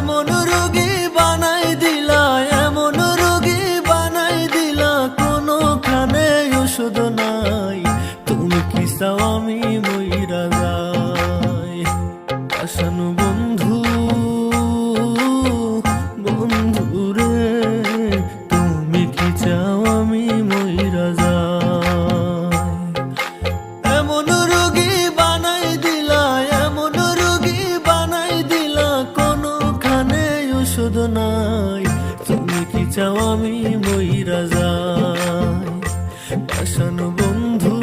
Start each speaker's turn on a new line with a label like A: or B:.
A: এমন রোগী বানাই দিলা, এমন রোগী বানাই দিলা, কোনোখানে ওষুধ নাই। তুমি কি চাও আমি মইরা যাই? আশানু বন্ধু, বন্ধু রে, তুমি কি চাও আমি মইরা যাই? এমন রোগী বানাই দিলা, এমন রোগী বানাই দিলা, কোনোখানে ওষুধ নাই। তুমি কি চাও আমি মইরা যাই? আশানু বন্ধু,